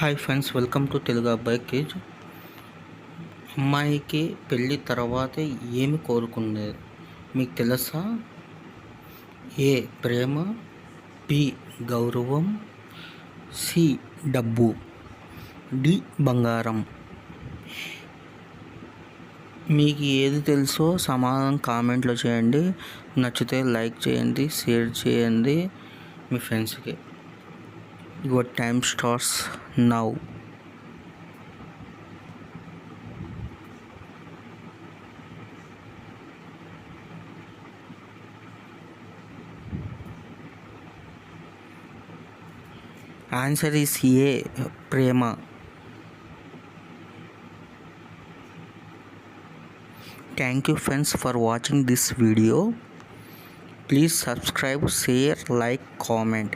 Hi friends, welcome to Telugu అబ్బాయి cage. అమ్మాయికి పెళ్ళి తర్వాత ఏమి కోరుకునేది మీకు తెలుసా? ఏ ప్రేమ, బి గౌరవం, సి డబ్బు, డి బంగారం. మీకు ఏది తెలుసో సమాధానం కామెంట్లో చేయండి. నచ్చితే లైక్ చేయండి, షేర్ చేయండి మీ ఫ్రెండ్స్కి. Your time starts now. Answer is A, Prema. Thank you friends for watching this video. Please subscribe, share, like, comment.